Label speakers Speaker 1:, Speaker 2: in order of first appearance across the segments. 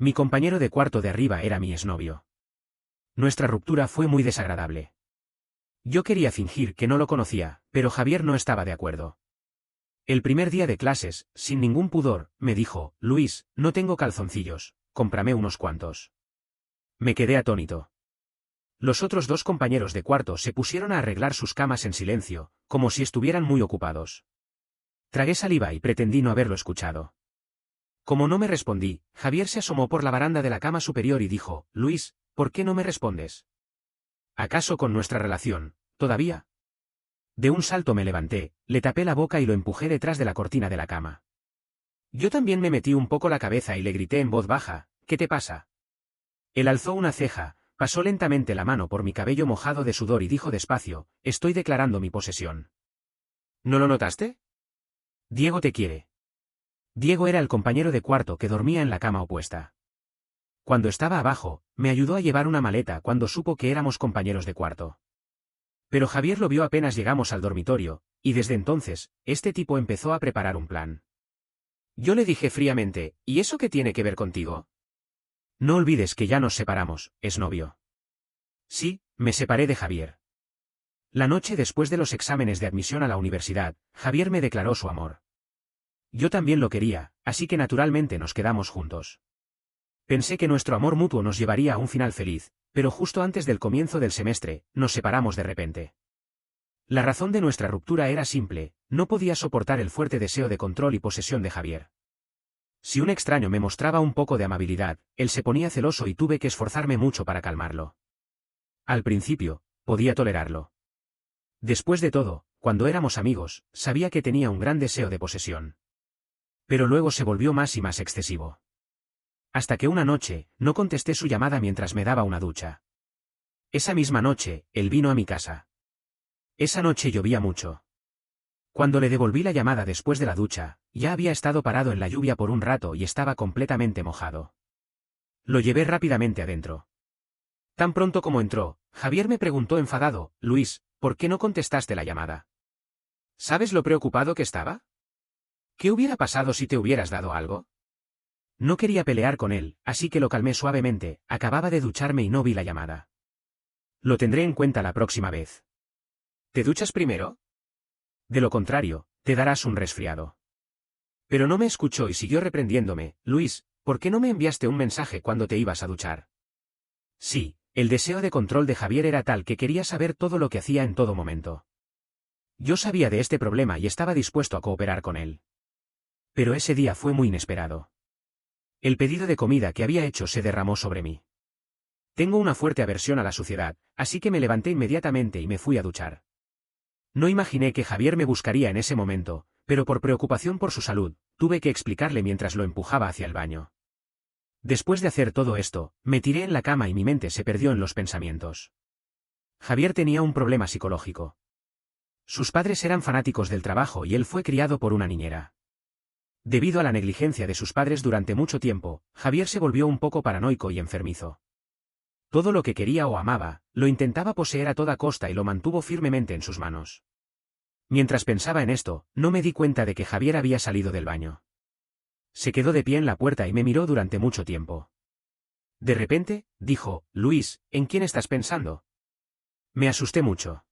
Speaker 1: Mi compañero de cuarto de arriba era mi exnovio. Nuestra ruptura fue muy desagradable. Yo quería fingir que no lo conocía, pero Javier no estaba de acuerdo. El primer día de clases, sin ningún pudor, me dijo: Luis, no tengo calzoncillos, cómprame unos cuantos. Me quedé atónito. Los otros dos compañeros de cuarto se pusieron a arreglar sus camas en silencio, como si estuvieran muy ocupados. Tragué saliva y pretendí no haberlo escuchado. Como no me respondí, Javier se asomó por la baranda de la cama superior y dijo: Luis, ¿por qué no me respondes? ¿Acaso con nuestra relación, todavía? De un salto me levanté, le tapé la boca y lo empujé detrás de la cortina de la cama. Yo también me metí un poco la cabeza y le grité en voz baja: ¿Qué te pasa? Él alzó una ceja, pasó lentamente la mano por mi cabello mojado de sudor y dijo despacio: Estoy declarando mi posesión. ¿No lo notaste? Diego te quiere. Diego era el compañero de cuarto que dormía en la cama opuesta. Cuando estaba abajo, me ayudó a llevar una maleta cuando supo que éramos compañeros de cuarto. Pero Javier lo vio apenas llegamos al dormitorio, y desde entonces, este tipo empezó a preparar un plan. Yo le dije fríamente: ¿Y eso qué tiene que ver contigo? No olvides que ya nos separamos, exnovio. Sí, me separé de Javier. La noche después de los exámenes de admisión a la universidad, Javier me declaró su amor. Yo también lo quería, así que naturalmente nos quedamos juntos. Pensé que nuestro amor mutuo nos llevaría a un final feliz, pero justo antes del comienzo del semestre, nos separamos de repente. La razón de nuestra ruptura era simple: no podía soportar el fuerte deseo de control y posesión de Javier. Si un extraño me mostraba un poco de amabilidad, él se ponía celoso y tuve que esforzarme mucho para calmarlo. Al principio, podía tolerarlo. Después de todo, cuando éramos amigos, sabía que tenía un gran deseo de posesión. Pero luego se volvió más y más excesivo. Hasta que una noche, no contesté su llamada mientras me daba una ducha. Esa misma noche, él vino a mi casa. Esa noche llovía mucho. Cuando le devolví la llamada después de la ducha, ya había estado parado en la lluvia por un rato y estaba completamente mojado. Lo llevé rápidamente adentro. Tan pronto como entró, Javier me preguntó enfadado: Luis, ¿por qué no contestaste la llamada? ¿Sabes lo preocupado que estaba? ¿Qué hubiera pasado si te hubieras dado algo? No quería pelear con él, así que lo calmé suavemente: acababa de ducharme y no vi la llamada. Lo tendré en cuenta la próxima vez. ¿Te duchas primero? De lo contrario, te darás un resfriado. Pero no me escuchó y siguió reprendiéndome: Luis, ¿por qué no me enviaste un mensaje cuando te ibas a duchar? Sí, el deseo de control de Javier era tal que quería saber todo lo que hacía en todo momento. Yo sabía de este problema y estaba dispuesto a cooperar con él. Pero ese día fue muy inesperado. El pedido de comida que había hecho se derramó sobre mí. Tengo una fuerte aversión a la suciedad, así que me levanté inmediatamente y me fui a duchar. No imaginé que Javier me buscaría en ese momento, pero por preocupación por su salud, tuve que explicarle mientras lo empujaba hacia el baño. Después de hacer todo esto, me tiré en la cama y mi mente se perdió en los pensamientos. Javier tenía un problema psicológico. Sus padres eran fanáticos del trabajo y él fue criado por una niñera. Debido a la negligencia de sus padres durante mucho tiempo, Javier se volvió un poco paranoico y enfermizo. Todo lo que quería o amaba, lo intentaba poseer a toda costa y lo mantuvo firmemente en sus manos. Mientras pensaba en esto, no me di cuenta de que Javier había salido del baño. Se quedó de pie en la puerta y me miró durante mucho tiempo. De repente, dijo: Luis, ¿en quién estás pensando? Me asusté mucho.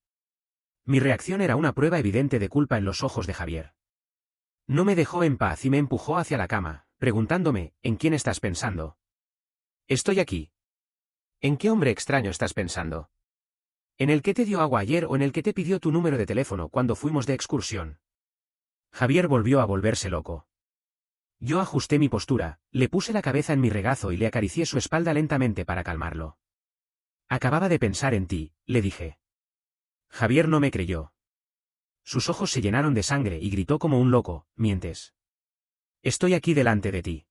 Speaker 1: Mi reacción era una prueba evidente de culpa en los ojos de Javier. No me dejó en paz y me empujó hacia la cama, preguntándome: ¿en quién estás pensando? Estoy aquí. ¿En qué hombre extraño estás pensando? ¿En el que te dio agua ayer o en el que te pidió tu número de teléfono cuando fuimos de excursión? Javier volvió a volverse loco. Yo ajusté mi postura, le puse la cabeza en mi regazo y le acaricié su espalda lentamente para calmarlo. Acababa de pensar en ti, le dije. Javier no me creyó. Sus ojos se llenaron de sangre y gritó como un loco: mientes. Estoy aquí delante de ti.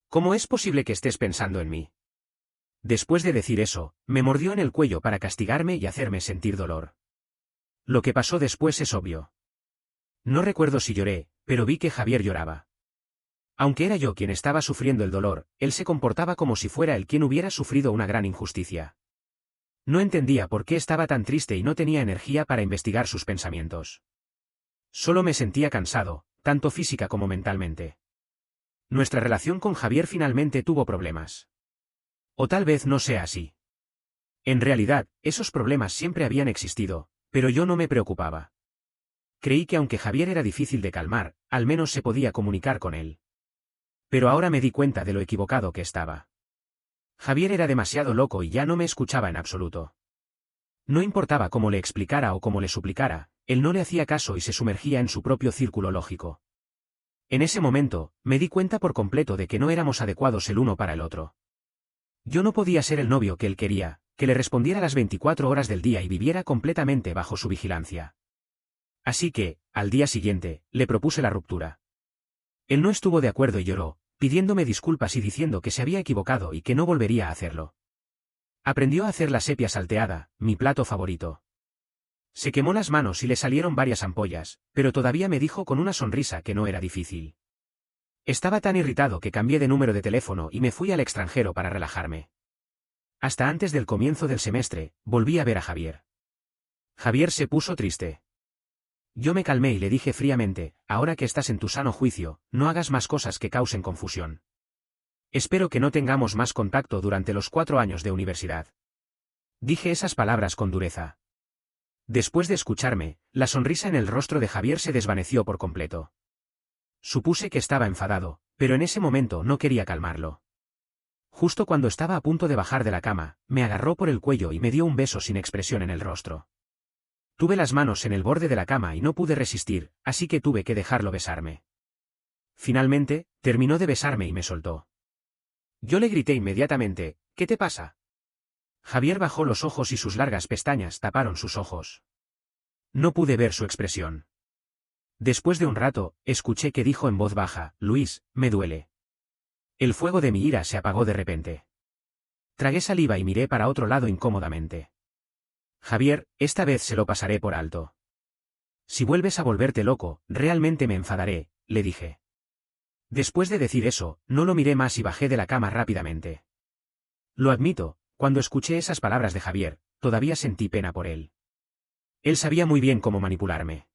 Speaker 1: ¿Cómo es posible que estés pensando en mí? Después de decir eso, me mordió en el cuello para castigarme y hacerme sentir dolor. Lo que pasó después es obvio. No recuerdo si lloré, pero vi que Javier lloraba. Aunque era yo quien estaba sufriendo el dolor, él se comportaba como si fuera él quien hubiera sufrido una gran injusticia. No entendía por qué estaba tan triste y no tenía energía para investigar sus pensamientos. Solo me sentía cansado, tanto física como mentalmente. Nuestra relación con Javier finalmente tuvo problemas. O tal vez no sea así. En realidad, esos problemas siempre habían existido, pero yo no me preocupaba. Creí que aunque Javier era difícil de calmar, al menos se podía comunicar con él. Pero ahora me di cuenta de lo equivocado que estaba. Javier era demasiado loco y ya no me escuchaba en absoluto. No importaba cómo le explicara o cómo le suplicara, él no le hacía caso y se sumergía en su propio círculo lógico. En ese momento, me di cuenta por completo de que no éramos adecuados el uno para el otro. Yo no podía ser el novio que él quería, que le respondiera las 24 horas del día y viviera completamente bajo su vigilancia. Así que, al día siguiente, le propuse la ruptura. Él no estuvo de acuerdo y lloró, pidiéndome disculpas y diciendo que se había equivocado y que no volvería a hacerlo. Aprendió a hacer la sepia salteada, mi plato favorito. Se quemó las manos y le salieron varias ampollas, pero todavía me dijo con una sonrisa que no era difícil. Estaba tan irritado que cambié de número de teléfono y me fui al extranjero para relajarme. Hasta antes del comienzo del semestre, volví a ver a Javier. Javier se puso triste. Yo me calmé y le dije fríamente, ahora que estás en tu sano juicio, no hagas más cosas que causen confusión. Espero que no tengamos más contacto durante los 4 años de universidad. Dije esas palabras con dureza. Después de escucharme, la sonrisa en el rostro de Javier se desvaneció por completo. Supuse que estaba enfadado, pero en ese momento no quería calmarlo. Justo cuando estaba a punto de bajar de la cama, me agarró por el cuello y me dio un beso sin expresión en el rostro. Tuve las manos en el borde de la cama y no pude resistir, así que tuve que dejarlo besarme. Finalmente, terminó de besarme y me soltó. Yo le grité inmediatamente, ¿qué te pasa? Javier bajó los ojos y sus largas pestañas taparon sus ojos. No pude ver su expresión. Después de un rato, escuché que dijo en voz baja, Luis, me duele. El fuego de mi ira se apagó de repente. Tragué saliva y miré para otro lado incómodamente. Javier, esta vez se lo pasaré por alto. Si vuelves a volverte loco, realmente me enfadaré, le dije. Después de decir eso, no lo miré más y bajé de la cama rápidamente. Lo admito, cuando escuché esas palabras de Javier, todavía sentí pena por él. Él sabía muy bien cómo manipularme.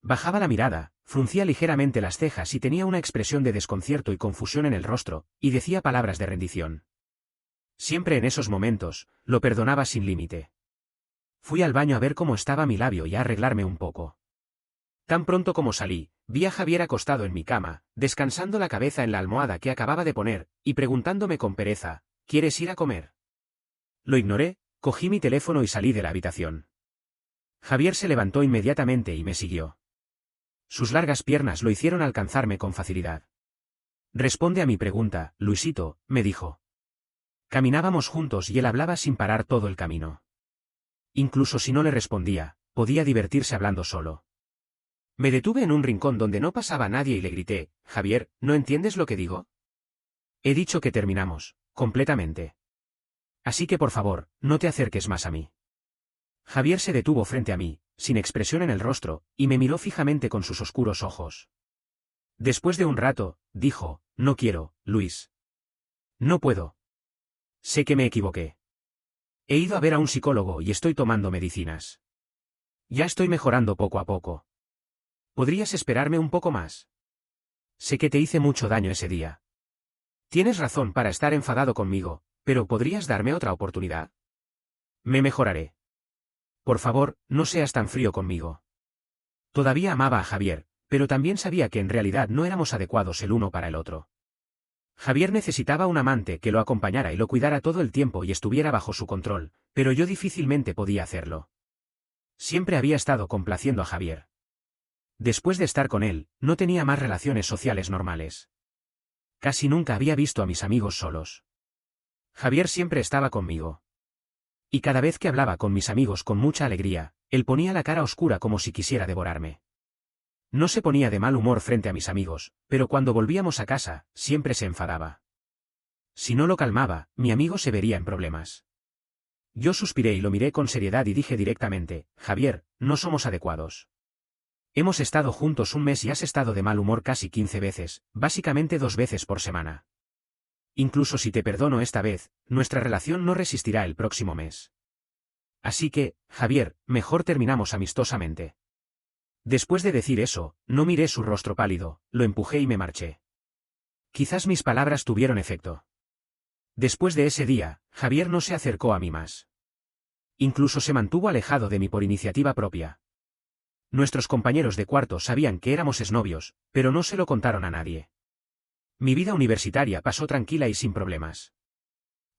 Speaker 1: Bajaba la mirada, fruncía ligeramente las cejas y tenía una expresión de desconcierto y confusión en el rostro, y decía palabras de rendición. Siempre en esos momentos, lo perdonaba sin límite. Fui al baño a ver cómo estaba mi labio y a arreglarme un poco. Tan pronto como salí, vi a Javier acostado en mi cama, descansando la cabeza en la almohada que acababa de poner, y preguntándome con pereza, ¿quieres ir a comer? Lo ignoré, cogí mi teléfono y salí de la habitación. Javier se levantó inmediatamente y me siguió. Sus largas piernas lo hicieron alcanzarme con facilidad. Responde a mi pregunta, Luisito, me dijo. Caminábamos juntos y él hablaba sin parar todo el camino. Incluso si no le respondía, podía divertirse hablando solo. Me detuve en un rincón donde no pasaba nadie y le grité, Javier, ¿no entiendes lo que digo? He dicho que terminamos, completamente. Así que por favor, no te acerques más a mí. Javier se detuvo frente a mí, sin expresión en el rostro, y me miró fijamente con sus oscuros ojos. Después de un rato, dijo, no quiero, Luis. No puedo. Sé que me equivoqué. He ido a ver a un psicólogo y estoy tomando medicinas. Ya estoy mejorando poco a poco. ¿Podrías esperarme un poco más? Sé que te hice mucho daño ese día. Tienes razón para estar enfadado conmigo, pero ¿podrías darme otra oportunidad? Me mejoraré. Por favor, no seas tan frío conmigo. Todavía amaba a Javier, pero también sabía que en realidad no éramos adecuados el uno para el otro. Javier necesitaba un amante que lo acompañara y lo cuidara todo el tiempo y estuviera bajo su control, pero yo difícilmente podía hacerlo. Siempre había estado complaciendo a Javier. Después de estar con él, no tenía más relaciones sociales normales. Casi nunca había visto a mis amigos solos. Javier siempre estaba conmigo. Y cada vez que hablaba con mis amigos con mucha alegría, él ponía la cara oscura como si quisiera devorarme. No se ponía de mal humor frente a mis amigos, pero cuando volvíamos a casa, siempre se enfadaba. Si no lo calmaba, mi amigo se vería en problemas. Yo suspiré y lo miré con seriedad y dije directamente, Javier, no somos adecuados. Hemos estado juntos un mes y has estado de mal humor casi 15 veces, básicamente 2 veces por semana. Incluso si te perdono esta vez, nuestra relación no resistirá el próximo mes. Así que, Javier, mejor terminamos amistosamente. Después de decir eso, no miré su rostro pálido, lo empujé y me marché. Quizás mis palabras tuvieron efecto. Después de ese día, Javier no se acercó a mí más. Incluso se mantuvo alejado de mí por iniciativa propia. Nuestros compañeros de cuarto sabían que éramos exnovios, pero no se lo contaron a nadie. Mi vida universitaria pasó tranquila y sin problemas.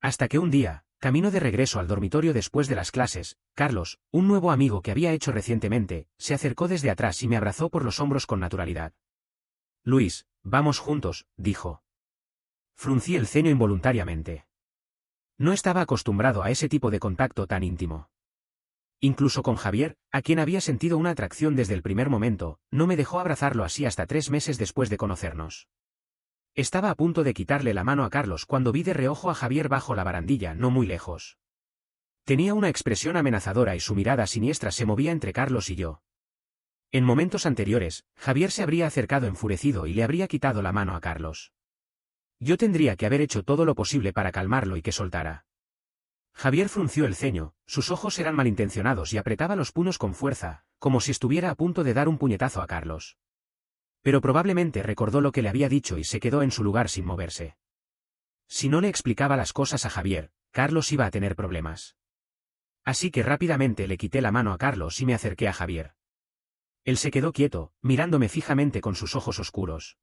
Speaker 1: Hasta que un día, camino de regreso al dormitorio después de las clases, Carlos, un nuevo amigo que había hecho recientemente, se acercó desde atrás y me abrazó por los hombros con naturalidad. Luis, vamos juntos, dijo. Fruncí el ceño involuntariamente. No estaba acostumbrado a ese tipo de contacto tan íntimo. Incluso con Javier, a quien había sentido una atracción desde el primer momento, no me dejó abrazarlo así hasta 3 meses después de conocernos. Estaba a punto de quitarle la mano a Carlos cuando vi de reojo a Javier bajo la barandilla no muy lejos. Tenía una expresión amenazadora y su mirada siniestra se movía entre Carlos y yo. En momentos anteriores, Javier se habría acercado enfurecido y le habría quitado la mano a Carlos. Yo tendría que haber hecho todo lo posible para calmarlo y que soltara. Javier frunció el ceño, sus ojos eran malintencionados y apretaba los puños con fuerza, como si estuviera a punto de dar un puñetazo a Carlos. Pero probablemente recordó lo que le había dicho y se quedó en su lugar sin moverse. Si no le explicaba las cosas a Javier, Carlos iba a tener problemas. Así que rápidamente le quité la mano a Carlos y me acerqué a Javier. Él se quedó quieto, mirándome fijamente con sus ojos oscuros.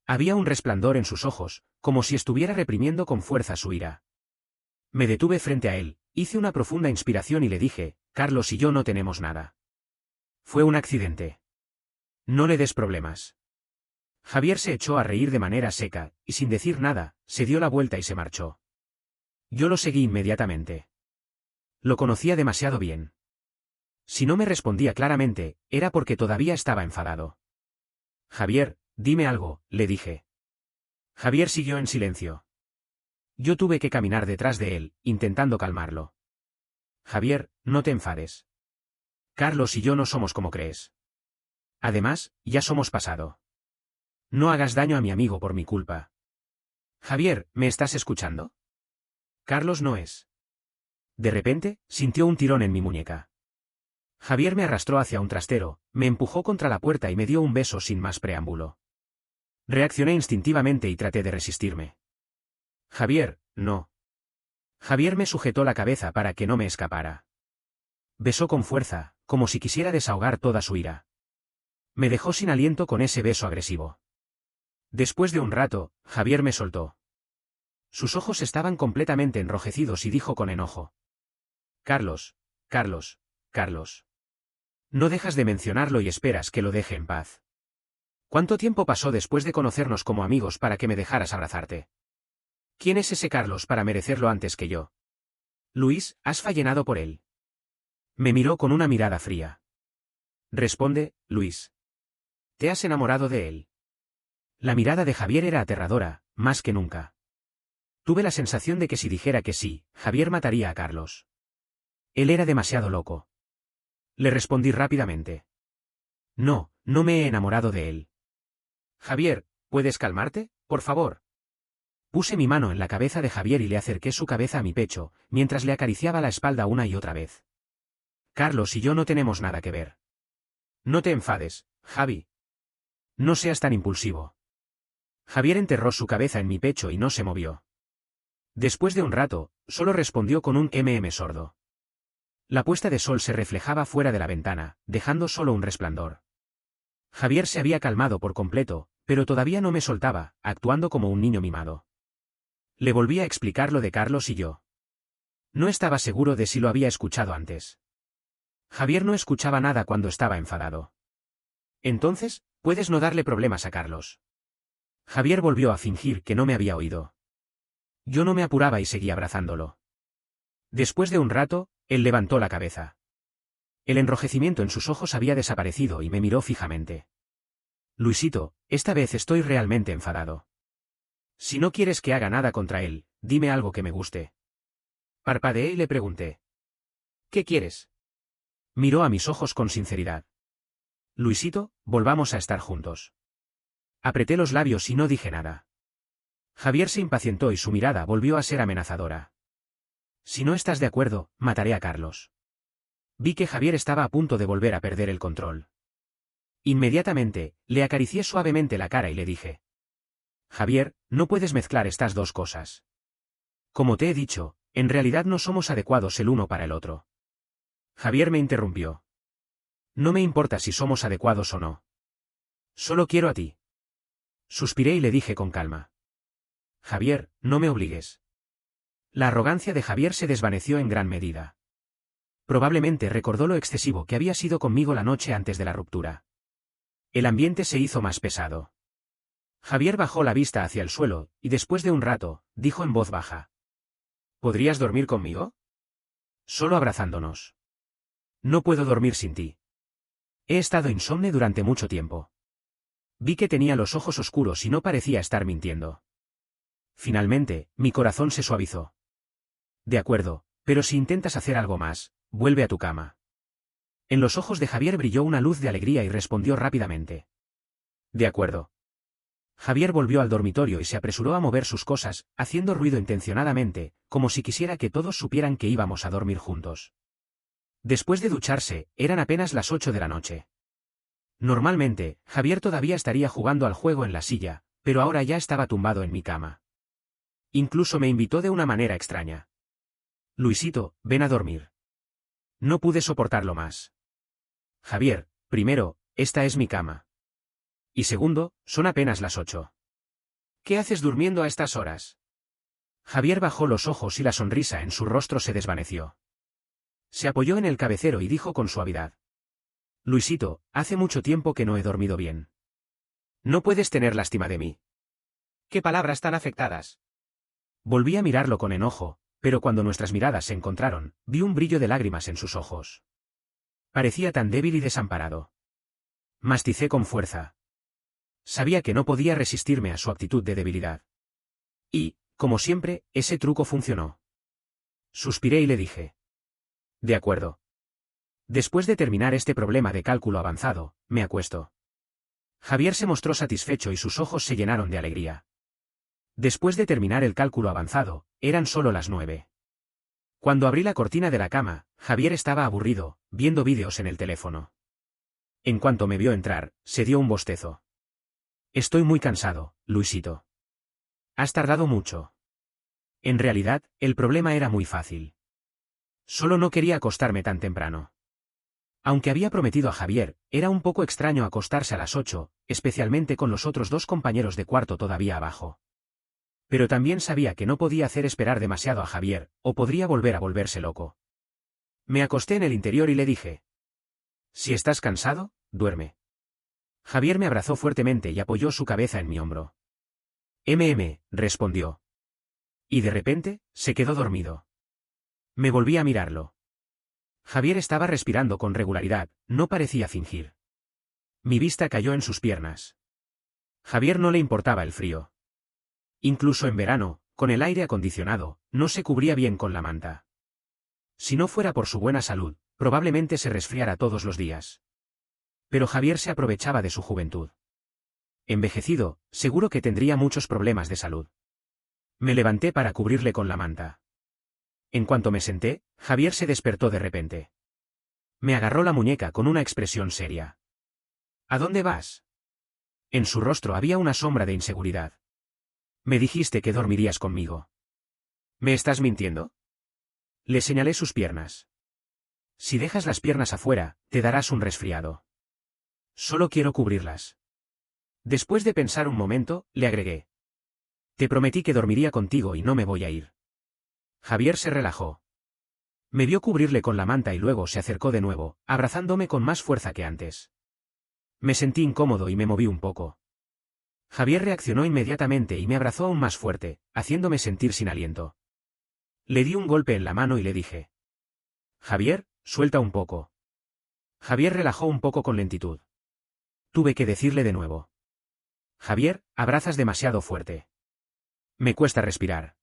Speaker 1: Había un resplandor en sus ojos, como si estuviera reprimiendo con fuerza su ira. Me detuve frente a él, hice una profunda inspiración y le dije, Carlos y yo no tenemos nada. Fue un accidente. No le des problemas. Javier se echó a reír de manera seca, y sin decir nada, se dio la vuelta y se marchó. Yo lo seguí inmediatamente. Lo conocía demasiado bien. Si no me respondía claramente, era porque todavía estaba enfadado. Javier, dime algo, le dije. Javier siguió en silencio. Yo tuve que caminar detrás de él, intentando calmarlo. Javier, no te enfades. Carlos y yo no somos como crees. Además, ya somos pasado. No hagas daño a mi amigo por mi culpa. Javier, ¿me estás escuchando? Carlos no es. De repente, sintió un tirón en mi muñeca. Javier me arrastró hacia un trastero, me empujó contra la puerta y me dio un beso sin más preámbulo. Reaccioné instintivamente y traté de resistirme. Javier, no. Javier me sujetó la cabeza para que no me escapara. Besó con fuerza, como si quisiera desahogar toda su ira. Me dejó sin aliento con ese beso agresivo. Después de un rato, Javier me soltó. Sus ojos estaban completamente enrojecidos y dijo con enojo. Carlos, Carlos, Carlos. No dejas de mencionarlo y esperas que lo deje en paz. ¿Cuánto tiempo pasó después de conocernos como amigos para que me dejaras abrazarte? ¿Quién es ese Carlos para merecerlo antes que yo? Luis, has fallenado por él. Me miró con una mirada fría. Responde, Luis. ¿Te has enamorado de él? La mirada de Javier era aterradora, más que nunca. Tuve la sensación de que si dijera que sí, Javier mataría a Carlos. Él era demasiado loco. Le respondí rápidamente. No, no me he enamorado de él. Javier, ¿puedes calmarte, por favor? Puse mi mano en la cabeza de Javier y le acerqué su cabeza a mi pecho, mientras le acariciaba la espalda una y otra vez. Carlos y yo no tenemos nada que ver. No te enfades, Javi. No seas tan impulsivo. Javier enterró su cabeza en mi pecho y no se movió. Después de un rato, solo respondió con un sordo. La puesta de sol se reflejaba fuera de la ventana, dejando solo un resplandor. Javier se había calmado por completo, pero todavía no me soltaba, actuando como un niño mimado. Le volví a explicar lo de Carlos y yo. No estaba seguro de si lo había escuchado antes. Javier no escuchaba nada cuando estaba enfadado. Entonces, puedes no darle problemas a Carlos. Javier volvió a fingir que no me había oído. Yo no me apuraba y seguía abrazándolo. Después de un rato, él levantó la cabeza. El enrojecimiento en sus ojos había desaparecido y me miró fijamente. Luisito, esta vez estoy realmente enfadado. Si no quieres que haga nada contra él, dime algo que me guste. Parpadeé y le pregunté. ¿Qué quieres? Miró a mis ojos con sinceridad. Luisito, volvamos a estar juntos. Apreté los labios y no dije nada. Javier se impacientó y su mirada volvió a ser amenazadora. Si no estás de acuerdo, mataré a Carlos. Vi que Javier estaba a punto de volver a perder el control. Inmediatamente, le acaricié suavemente la cara y le dije. Javier, no puedes mezclar estas dos cosas. Como te he dicho, en realidad no somos adecuados el uno para el otro. Javier me interrumpió. No me importa si somos adecuados o no. Solo quiero a ti. Suspiré y le dije con calma. Javier, no me obligues. La arrogancia de Javier se desvaneció en gran medida. Probablemente recordó lo excesivo que había sido conmigo la noche antes de la ruptura. El ambiente se hizo más pesado. Javier bajó la vista hacia el suelo, y después de un rato, dijo en voz baja. ¿Podrías dormir conmigo? Solo abrazándonos. No puedo dormir sin ti. He estado insomne durante mucho tiempo. Vi que tenía los ojos oscuros y no parecía estar mintiendo. Finalmente, mi corazón se suavizó. De acuerdo, pero si intentas hacer algo más, vuelve a tu cama. En los ojos de Javier brilló una luz de alegría y respondió rápidamente. De acuerdo. Javier volvió al dormitorio y se apresuró a mover sus cosas, haciendo ruido intencionadamente, como si quisiera que todos supieran que íbamos a dormir juntos. Después de ducharse, eran apenas las 8 de la noche. Normalmente, Javier todavía estaría jugando al juego en la silla, pero ahora ya estaba tumbado en mi cama. Incluso me invitó de una manera extraña. Luisito, ven a dormir. No pude soportarlo más. Javier, primero, esta es mi cama. Y segundo, son apenas las 8. ¿Qué haces durmiendo a estas horas? Javier bajó los ojos y la sonrisa en su rostro se desvaneció. Se apoyó en el cabecero y dijo con suavidad. Luisito, hace mucho tiempo que no he dormido bien. No puedes tener lástima de mí. ¿Qué palabras tan afectadas? Volví a mirarlo con enojo, pero cuando nuestras miradas se encontraron, vi un brillo de lágrimas en sus ojos. Parecía tan débil y desamparado. Masticé con fuerza. Sabía que no podía resistirme a su actitud de debilidad. Y, como siempre, ese truco funcionó. Suspiré y le dije. De acuerdo. Después de terminar este problema de cálculo avanzado, me acuesto. Javier se mostró satisfecho y sus ojos se llenaron de alegría. Después de terminar el cálculo avanzado, eran solo las 9. Cuando abrí la cortina de la cama, Javier estaba aburrido, viendo vídeos en el teléfono. En cuanto me vio entrar, se dio un bostezo. Estoy muy cansado, Luisito. Has tardado mucho. En realidad, el problema era muy fácil. Solo no quería acostarme tan temprano. Aunque había prometido a Javier, era un poco extraño acostarse a las 8, especialmente con los otros dos compañeros de cuarto todavía abajo. Pero también sabía que no podía hacer esperar demasiado a Javier, o podría volver a volverse loco. Me acosté en el interior y le dije. Si estás cansado, duerme. Javier me abrazó fuertemente y apoyó su cabeza en mi hombro. Respondió. Y de repente, se quedó dormido. Me volví a mirarlo. Javier estaba respirando con regularidad, no parecía fingir. Mi vista cayó en sus piernas. Javier no le importaba el frío. Incluso en verano, con el aire acondicionado, no se cubría bien con la manta. Si no fuera por su buena salud, probablemente se resfriara todos los días. Pero Javier se aprovechaba de su juventud. Envejecido, seguro que tendría muchos problemas de salud. Me levanté para cubrirle con la manta. En cuanto me senté, Javier se despertó de repente. Me agarró la muñeca con una expresión seria. ¿A dónde vas? En su rostro había una sombra de inseguridad. Me dijiste que dormirías conmigo. ¿Me estás mintiendo? Le señalé sus piernas. Si dejas las piernas afuera, te darás un resfriado. Solo quiero cubrirlas. Después de pensar un momento, le agregué. Te prometí que dormiría contigo y no me voy a ir. Javier se relajó. Me vio cubrirle con la manta y luego se acercó de nuevo, abrazándome con más fuerza que antes. Me sentí incómodo y me moví un poco. Javier reaccionó inmediatamente y me abrazó aún más fuerte, haciéndome sentir sin aliento. Le di un golpe en la mano y le dije. Javier, suelta un poco. Javier relajó un poco con lentitud. Tuve que decirle de nuevo. Javier, abrazas demasiado fuerte. Me cuesta respirar.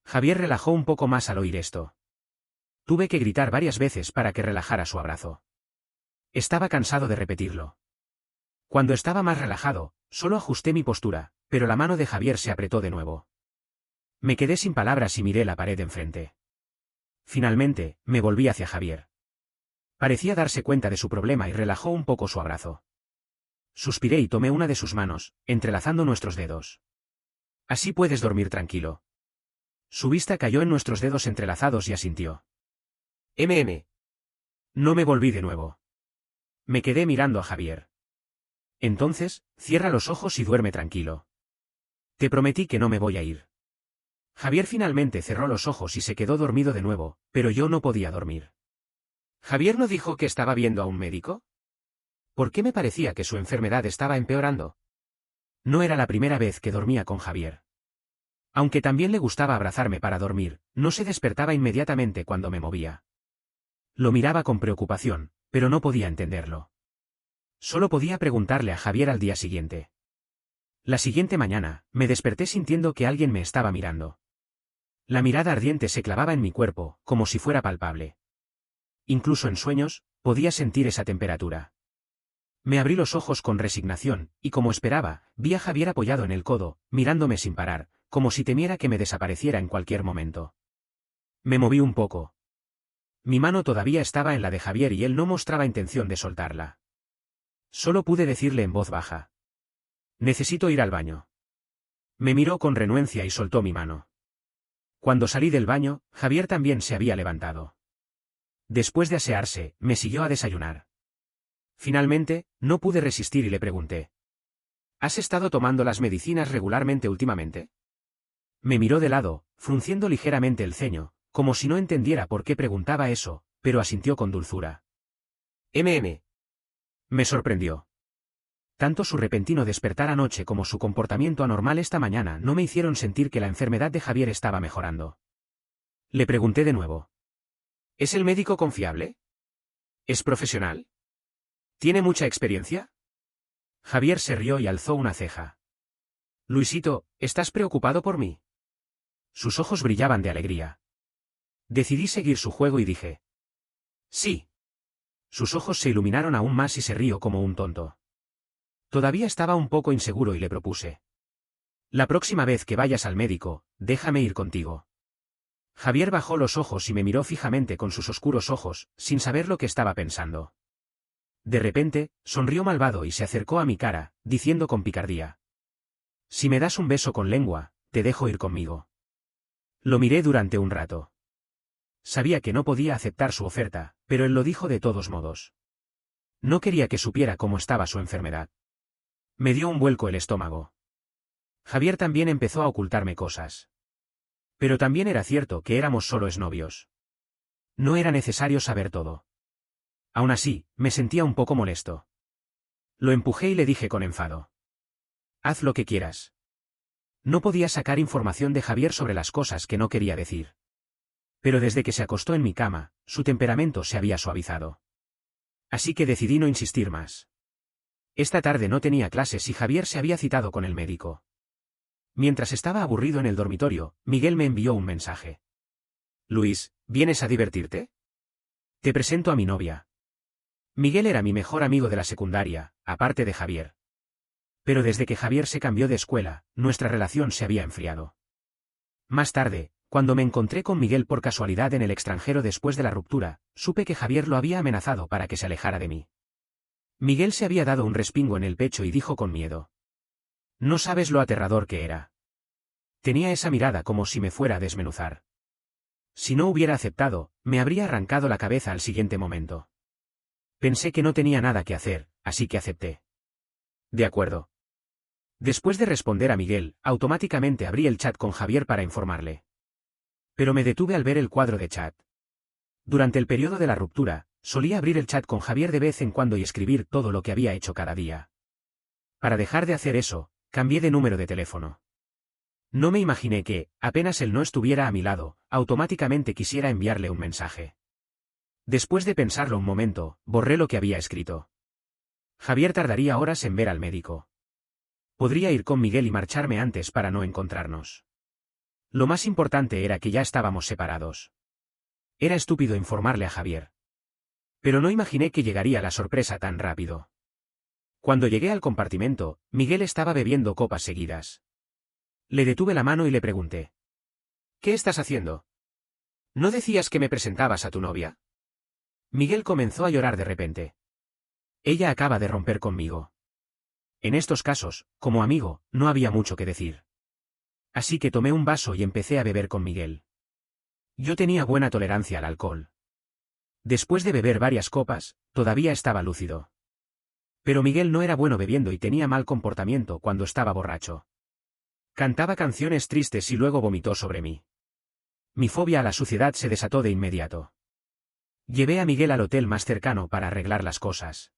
Speaker 1: Javier relajó un poco más al oír esto. Tuve que gritar varias veces para que relajara su abrazo. Estaba cansado de repetirlo. Cuando estaba más relajado, solo ajusté mi postura, pero la mano de Javier se apretó de nuevo. Me quedé sin palabras y miré la pared de enfrente. Finalmente, me volví hacia Javier. Parecía darse cuenta de su problema y relajó un poco su abrazo. Suspiré y tomé una de sus manos, entrelazando nuestros dedos. Así puedes dormir tranquilo. Su vista cayó en nuestros dedos entrelazados y asintió. No me volví de nuevo. Me quedé mirando a Javier. Entonces, cierra los ojos y duerme tranquilo. Te prometí que no me voy a ir. Javier finalmente cerró los ojos y se quedó dormido de nuevo, pero yo no podía dormir. ¿Javier no dijo que estaba viendo a un médico? ¿Por qué me parecía que su enfermedad estaba empeorando? No era la primera vez que dormía con Javier. Aunque también le gustaba abrazarme para dormir, no se despertaba inmediatamente cuando me movía. Lo miraba con preocupación, pero no podía entenderlo. Solo podía preguntarle a Javier al día siguiente. La siguiente mañana, me desperté sintiendo que alguien me estaba mirando. La mirada ardiente se clavaba en mi cuerpo, como si fuera palpable. Incluso en sueños, podía sentir esa temperatura. Me abrí los ojos con resignación, y como esperaba, vi a Javier apoyado en el codo, mirándome sin parar, como si temiera que me desapareciera en cualquier momento. Me moví un poco. Mi mano todavía estaba en la de Javier y él no mostraba intención de soltarla. Solo pude decirle en voz baja. Necesito ir al baño. Me miró con renuencia y soltó mi mano. Cuando salí del baño, Javier también se había levantado. Después de asearse, me siguió a desayunar. Finalmente, no pude resistir y le pregunté. ¿Has estado tomando las medicinas regularmente últimamente? Me miró de lado, frunciendo ligeramente el ceño, como si no entendiera por qué preguntaba eso, pero asintió con dulzura. Me sorprendió. Tanto su repentino despertar anoche como su comportamiento anormal esta mañana no me hicieron sentir que la enfermedad de Javier estaba mejorando. Le pregunté de nuevo. ¿Es el médico confiable? ¿Es profesional? ¿Tiene mucha experiencia? Javier se rió y alzó una ceja. Luisito, ¿estás preocupado por mí? Sus ojos brillaban de alegría. Decidí seguir su juego y dije. Sí. Sus ojos se iluminaron aún más y se rió como un tonto. Todavía estaba un poco inseguro y le propuse. La próxima vez que vayas al médico, déjame ir contigo. Javier bajó los ojos y me miró fijamente con sus oscuros ojos, sin saber lo que estaba pensando. De repente, sonrió malvado y se acercó a mi cara, diciendo con picardía. Si me das un beso con lengua, te dejo ir conmigo. Lo miré durante un rato. Sabía que no podía aceptar su oferta, pero él lo dijo de todos modos. No quería que supiera cómo estaba su enfermedad. Me dio un vuelco el estómago. Javier también empezó a ocultarme cosas. Pero también era cierto que éramos solo exnovios. No era necesario saber todo. Aún así, me sentía un poco molesto. Lo empujé y le dije con enfado. Haz lo que quieras. No podía sacar información de Javier sobre las cosas que no quería decir. Pero desde que se acostó en mi cama, su temperamento se había suavizado. Así que decidí no insistir más. Esta tarde no tenía clases y Javier se había citado con el médico. Mientras estaba aburrido en el dormitorio, Miguel me envió un mensaje. Luis, ¿vienes a divertirte? Te presento a mi novia. Miguel era mi mejor amigo de la secundaria, aparte de Javier. Pero desde que Javier se cambió de escuela, nuestra relación se había enfriado. Más tarde, cuando me encontré con Miguel por casualidad en el extranjero después de la ruptura, supe que Javier lo había amenazado para que se alejara de mí. Miguel se había dado un respingo en el pecho y dijo con miedo. No sabes lo aterrador que era. Tenía esa mirada como si me fuera a desmenuzar. Si no hubiera aceptado, me habría arrancado la cabeza al siguiente momento. Pensé que no tenía nada que hacer, así que acepté. De acuerdo. Después de responder a Miguel, automáticamente abrí el chat con Javier para informarle. Pero me detuve al ver el cuadro de chat. Durante el periodo de la ruptura, solía abrir el chat con Javier de vez en cuando y escribir todo lo que había hecho cada día. Para dejar de hacer eso, cambié de número de teléfono. No me imaginé que, apenas él no estuviera a mi lado, automáticamente quisiera enviarle un mensaje. Después de pensarlo un momento, borré lo que había escrito. Javier tardaría horas en ver al médico. Podría ir con Miguel y marcharme antes para no encontrarnos. Lo más importante era que ya estábamos separados. Era estúpido informarle a Javier. Pero no imaginé que llegaría la sorpresa tan rápido. Cuando llegué al compartimento, Miguel estaba bebiendo copas seguidas. Le detuve la mano y le pregunté. ¿Qué estás haciendo? ¿No decías que me presentabas a tu novia? Miguel comenzó a llorar de repente. Ella acaba de romper conmigo. En estos casos, como amigo, no había mucho que decir. Así que tomé un vaso y empecé a beber con Miguel. Yo tenía buena tolerancia al alcohol. Después de beber varias copas, todavía estaba lúcido. Pero Miguel no era bueno bebiendo y tenía mal comportamiento cuando estaba borracho. Cantaba canciones tristes y luego vomitó sobre mí. Mi fobia a la suciedad se desató de inmediato. Llevé a Miguel al hotel más cercano para arreglar las cosas.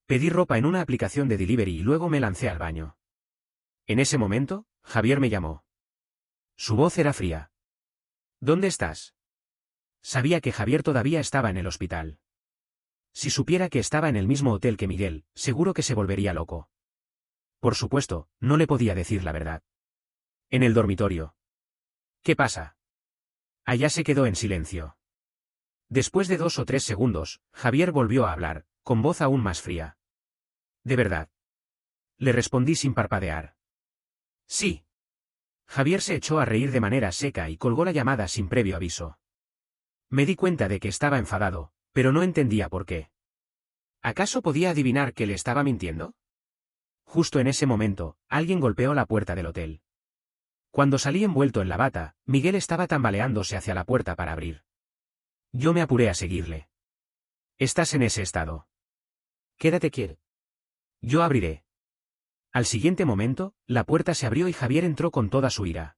Speaker 1: Pedí ropa en una aplicación de delivery y luego me lancé al baño. En ese momento, Javier me llamó. Su voz era fría. ¿Dónde estás? Sabía que Javier todavía estaba en el hospital. Si supiera que estaba en el mismo hotel que Miguel, seguro que se volvería loco. Por supuesto, no le podía decir la verdad. En el dormitorio. ¿Qué pasa? Allá se quedó en silencio. Después de 2 o 3 segundos, Javier volvió a hablar, con voz aún más fría. ¿De verdad? Le respondí sin parpadear. Sí. Javier se echó a reír de manera seca y colgó la llamada sin previo aviso. Me di cuenta de que estaba enfadado, pero no entendía por qué. ¿Acaso podía adivinar que le estaba mintiendo? Justo en ese momento, alguien golpeó la puerta del hotel. Cuando salí envuelto en la bata, Miguel estaba tambaleándose hacia la puerta para abrir. Yo me apuré a seguirle. ¿Estás en ese estado? Quédate quieto. Yo abriré. Al siguiente momento, la puerta se abrió y Javier entró con toda su ira.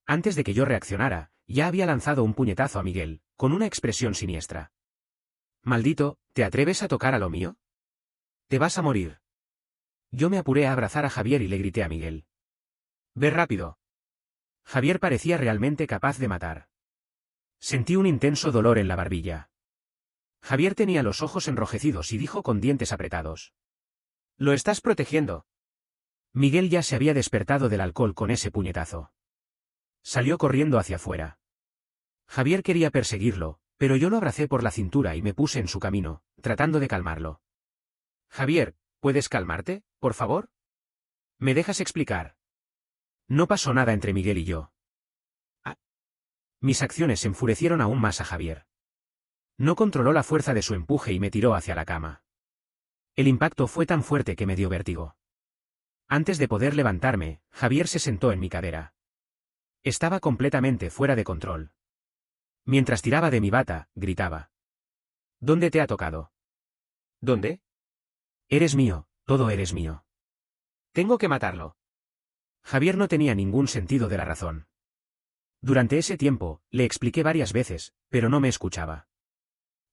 Speaker 1: Antes de que yo reaccionara, ya había lanzado un puñetazo a Miguel, con una expresión siniestra. Maldito, ¿te atreves a tocar a lo mío? Te vas a morir. Yo me apuré a abrazar a Javier y le grité a Miguel. Ve rápido. Javier parecía realmente capaz de matar. Sentí un intenso dolor en la barbilla. Javier tenía los ojos enrojecidos y dijo con dientes apretados. Lo estás protegiendo. Miguel ya se había despertado del alcohol con ese puñetazo. Salió corriendo hacia afuera. Javier quería perseguirlo, pero yo lo abracé por la cintura y me puse en su camino, tratando de calmarlo. Javier, ¿puedes calmarte, por favor? ¿Me dejas explicar? No pasó nada entre Miguel y yo. Ah. Mis acciones enfurecieron aún más a Javier. No controló la fuerza de su empuje y me tiró hacia la cama. El impacto fue tan fuerte que me dio vértigo. Antes de poder levantarme, Javier se sentó en mi cadera. Estaba completamente fuera de control. Mientras tiraba de mi bata, gritaba. ¿Dónde te ha tocado? ¿Dónde? Eres mío, todo eres mío. Tengo que matarlo. Javier no tenía ningún sentido de la razón. Durante ese tiempo, le expliqué varias veces, pero no me escuchaba.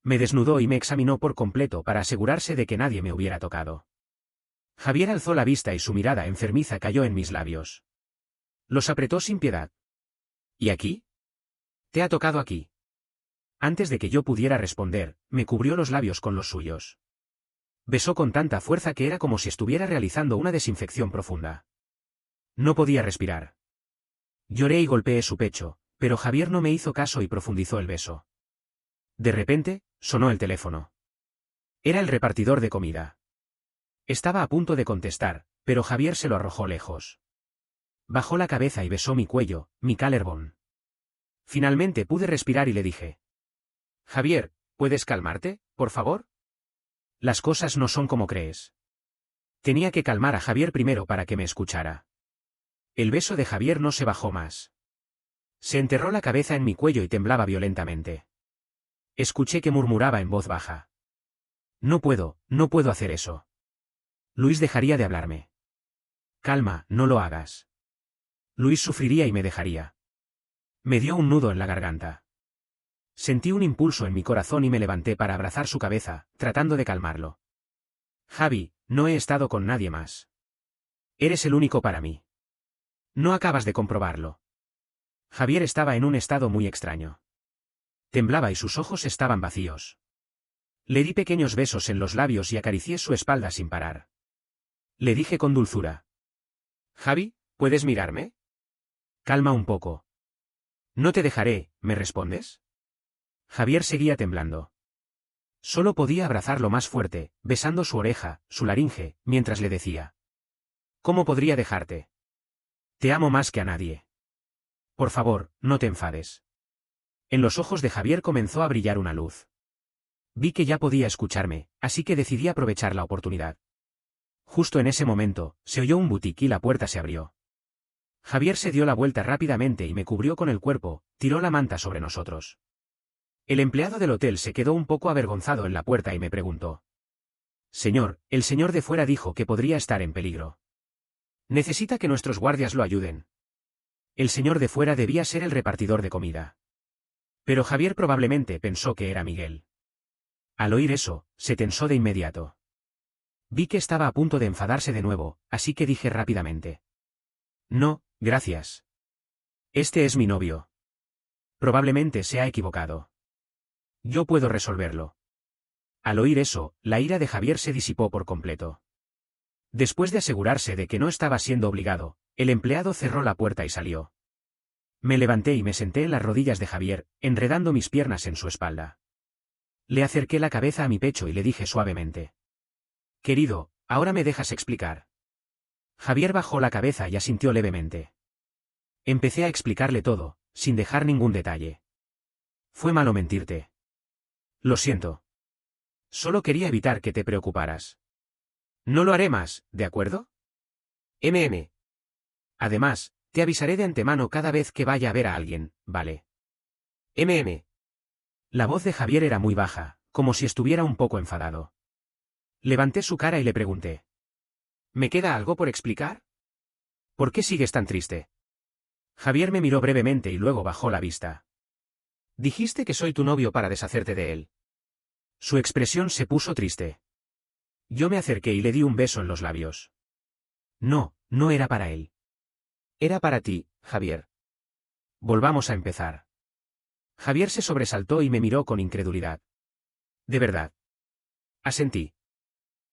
Speaker 1: Me desnudó y me examinó por completo para asegurarse de que nadie me hubiera tocado. Javier alzó la vista y su mirada enfermiza cayó en mis labios. Los apretó sin piedad. ¿Y aquí? Te ha tocado aquí. Antes de que yo pudiera responder, me cubrió los labios con los suyos. Besó con tanta fuerza que era como si estuviera realizando una desinfección profunda. No podía respirar. Lloré y golpeé su pecho, pero Javier no me hizo caso y profundizó el beso. De repente, sonó el teléfono. Era el repartidor de comida. Estaba a punto de contestar, pero Javier se lo arrojó lejos. Bajó la cabeza y besó mi cuello, mi collarbone. Finalmente pude respirar y le dije. Javier, ¿puedes calmarte, por favor? Las cosas no son como crees. Tenía que calmar a Javier primero para que me escuchara. El beso de Javier no se bajó más. Se enterró la cabeza en mi cuello y temblaba violentamente. Escuché que murmuraba en voz baja. No puedo hacer eso. Luis dejaría de hablarme. Calma, no lo hagas. Luis sufriría y me dejaría. Me dio un nudo en la garganta. Sentí un impulso en mi corazón y me levanté para abrazar su cabeza, tratando de calmarlo. Javi, no he estado con nadie más. Eres el único para mí. No acabas de comprobarlo. Javier estaba en un estado muy extraño. Temblaba y sus ojos estaban vacíos. Le di pequeños besos en los labios y acaricié su espalda sin parar. Le dije con dulzura. Javi, ¿puedes mirarme? Calma un poco. No te dejaré, ¿me respondes? Javier seguía temblando. Solo podía abrazarlo más fuerte, besando su oreja, su laringe, mientras le decía. ¿Cómo podría dejarte? Te amo más que a nadie. Por favor, no te enfades. En los ojos de Javier comenzó a brillar una luz. Vi que ya podía escucharme, así que decidí aprovechar la oportunidad. Justo en ese momento, se oyó un butic y la puerta se abrió. Javier se dio la vuelta rápidamente y me cubrió con el cuerpo, tiró la manta sobre nosotros. El empleado del hotel se quedó un poco avergonzado en la puerta y me preguntó. Señor, el señor de fuera dijo que podría estar en peligro. Necesita que nuestros guardias lo ayuden. El señor de fuera debía ser el repartidor de comida. Pero Javier probablemente pensó que era Miguel. Al oír eso, se tensó de inmediato. Vi que estaba a punto de enfadarse de nuevo, así que dije rápidamente. No, gracias. Este es mi novio. Probablemente se ha equivocado. Yo puedo resolverlo. Al oír eso, la ira de Javier se disipó por completo. Después de asegurarse de que no estaba siendo obligado, el empleado cerró la puerta y salió. Me levanté y me senté en las rodillas de Javier, enredando mis piernas en su espalda. Le acerqué la cabeza a mi pecho y le dije suavemente. Querido, ahora me dejas explicar. Javier bajó la cabeza y asintió levemente. Empecé a explicarle todo, sin dejar ningún detalle. Fue malo mentirte. Lo siento. Solo quería evitar que te preocuparas. No lo haré más, ¿de acuerdo? Además, te avisaré de antemano cada vez que vaya a ver a alguien, ¿vale? La voz de Javier era muy baja, como si estuviera un poco enfadado. Levanté su cara y le pregunté. ¿Me queda algo por explicar? ¿Por qué sigues tan triste? Javier me miró brevemente y luego bajó la vista. Dijiste que soy tu novio para deshacerte de él. Su expresión se puso triste. Yo me acerqué y le di un beso en los labios. No, no era para él. Era para ti, Javier. Volvamos a empezar. Javier se sobresaltó y me miró con incredulidad. ¿De verdad? Asentí.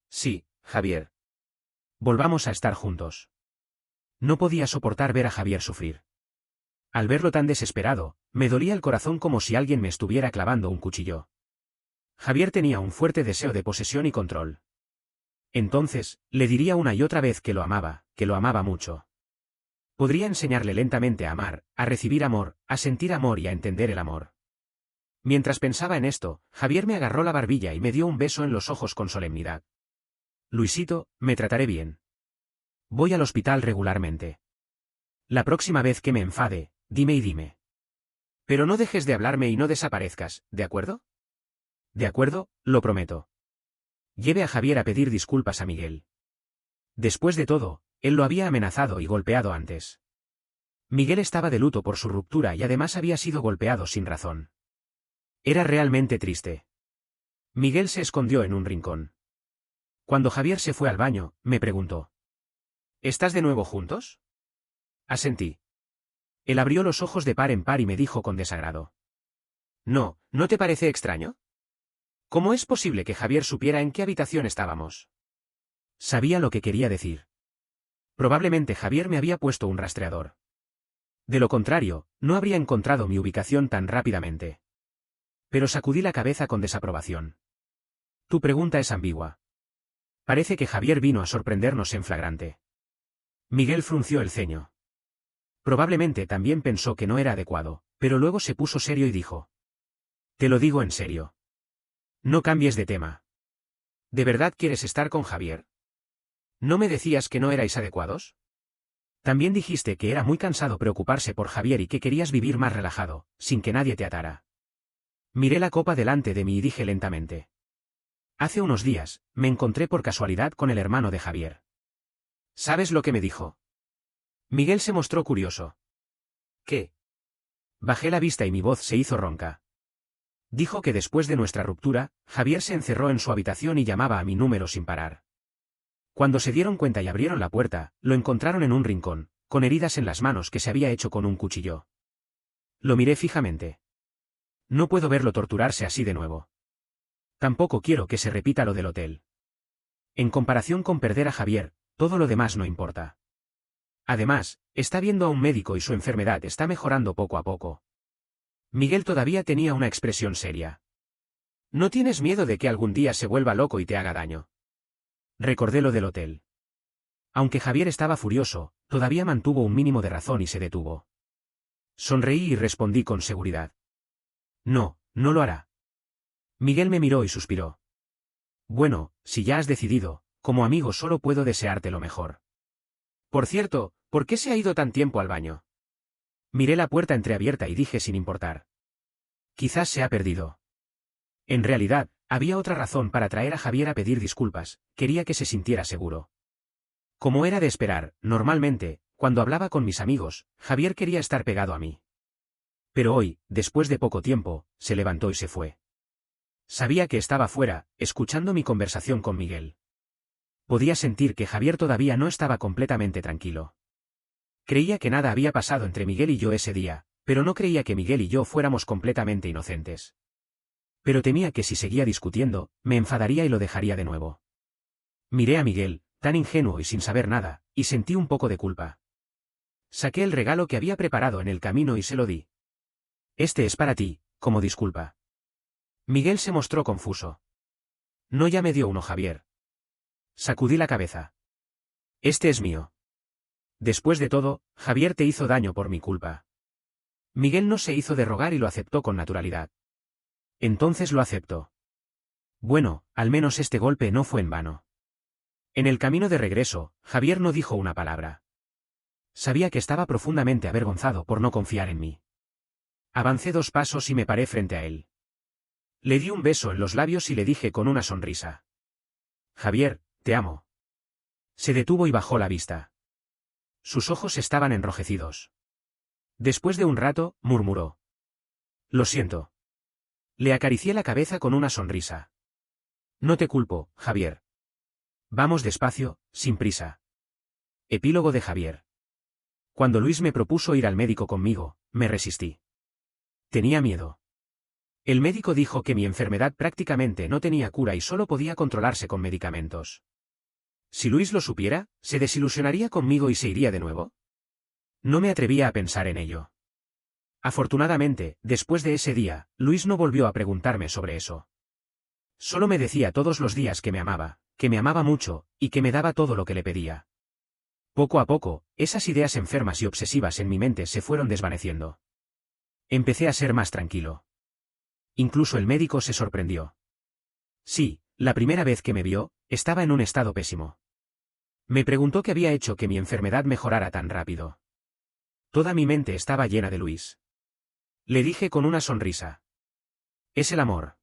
Speaker 1: Sí, Javier. Volvamos a estar juntos. No podía soportar ver a Javier sufrir. Al verlo tan desesperado, me dolía el corazón como si alguien me estuviera clavando un cuchillo. Javier tenía un fuerte deseo de posesión y control. Entonces, le diría una y otra vez que lo amaba mucho. Podría enseñarle lentamente a amar, a recibir amor, a sentir amor y a entender el amor. Mientras pensaba en esto, Javier me agarró la barbilla y me dio un beso en los ojos con solemnidad. Luisito, me trataré bien. Voy al hospital regularmente. La próxima vez que me enfade, dime. Pero no dejes de hablarme y no desaparezcas, ¿de acuerdo? De acuerdo, lo prometo. Lleve a Javier a pedir disculpas a Miguel. Después de todo, él lo había amenazado y golpeado antes. Miguel estaba de luto por su ruptura y además había sido golpeado sin razón. Era realmente triste. Miguel se escondió en un rincón. Cuando Javier se fue al baño, me preguntó. ¿Estás de nuevo juntos? Asentí. Él abrió los ojos de par en par y me dijo con desagrado. No, ¿no te parece extraño? ¿Cómo es posible que Javier supiera en qué habitación estábamos? Sabía lo que quería decir. Probablemente Javier me había puesto un rastreador. De lo contrario, no habría encontrado mi ubicación tan rápidamente. Pero sacudí la cabeza con desaprobación. Tu pregunta es ambigua. Parece que Javier vino a sorprendernos en flagrante. Miguel frunció el ceño. Probablemente también pensó que no era adecuado, pero luego se puso serio y dijo. Te lo digo en serio. No cambies de tema. ¿De verdad quieres estar con Javier? ¿No me decías que no erais adecuados? También dijiste que era muy cansado preocuparse por Javier y que querías vivir más relajado, sin que nadie te atara. Miré la copa delante de mí y dije lentamente. Hace unos días, me encontré por casualidad con el hermano de Javier. ¿Sabes lo que me dijo? Miguel se mostró curioso. ¿Qué? Bajé la vista y mi voz se hizo ronca. Dijo que después de nuestra ruptura, Javier se encerró en su habitación y llamaba a mi número sin parar. Cuando se dieron cuenta y abrieron la puerta, lo encontraron en un rincón, con heridas en las manos que se había hecho con un cuchillo. Lo miré fijamente. No puedo verlo torturarse así de nuevo. Tampoco quiero que se repita lo del hotel. En comparación con perder a Javier, todo lo demás no importa. Además, está viendo a un médico y su enfermedad está mejorando poco a poco. Miguel todavía tenía una expresión seria. ¿No tienes miedo de que algún día se vuelva loco y te haga daño? Recordé lo del hotel. Aunque Javier estaba furioso, todavía mantuvo un mínimo de razón y se detuvo. Sonreí y respondí con seguridad. No, no lo hará. Miguel me miró y suspiró. Bueno, si ya has decidido, como amigo solo puedo desearte lo mejor. Por cierto, ¿Por qué se ha ido tan tiempo al baño? Miré la puerta entreabierta y dije sin importar. Quizás se ha perdido. En realidad, había otra razón para traer a Javier a pedir disculpas, quería que se sintiera seguro. Como era de esperar, normalmente, cuando hablaba con mis amigos, Javier quería estar pegado a mí. Pero hoy, después de poco tiempo, se levantó y se fue. Sabía que estaba fuera, escuchando mi conversación con Miguel. Podía sentir que Javier todavía no estaba completamente tranquilo. Creía que nada había pasado entre Miguel y yo ese día, pero no creía que Miguel y yo fuéramos completamente inocentes. Pero temía que si seguía discutiendo, me enfadaría y lo dejaría de nuevo. Miré a Miguel, tan ingenuo y sin saber nada, y sentí un poco de culpa. Saqué el regalo que había preparado en el camino y se lo di. Este es para ti, como disculpa. Miguel se mostró confuso. No, ya me dio uno, Javier. Sacudí la cabeza. Este es mío. Después de todo, Javier te hizo daño por mi culpa. Miguel no se hizo de rogar y lo aceptó con naturalidad. Entonces lo aceptó. Bueno, al menos este golpe no fue en vano. En el camino de regreso, Javier no dijo una palabra. Sabía que estaba profundamente avergonzado por no confiar en mí. Avancé 2 pasos y me paré frente a él. Le di un beso en los labios y le dije con una sonrisa. Javier, te amo. Se detuvo y bajó la vista. Sus ojos estaban enrojecidos. Después de un rato, murmuró. Lo siento. Le acaricié la cabeza con una sonrisa. No te culpo, Javier. Vamos despacio, sin prisa. Epílogo de Javier. Cuando Luis me propuso ir al médico conmigo, me resistí. Tenía miedo. El médico dijo que mi enfermedad prácticamente no tenía cura y solo podía controlarse con medicamentos. Si Luis lo supiera, ¿se desilusionaría conmigo y se iría de nuevo? No me atrevía a pensar en ello. Afortunadamente, después de ese día, Luis no volvió a preguntarme sobre eso. Solo me decía todos los días que me amaba mucho, y que me daba todo lo que le pedía. Poco a poco, esas ideas enfermas y obsesivas en mi mente se fueron desvaneciendo. Empecé a ser más tranquilo. Incluso el médico se sorprendió. Sí, la primera vez que me vio, estaba en un estado pésimo. Me preguntó qué había hecho que mi enfermedad mejorara tan rápido. Toda mi mente estaba llena de Luis. Le dije con una sonrisa. Es el amor.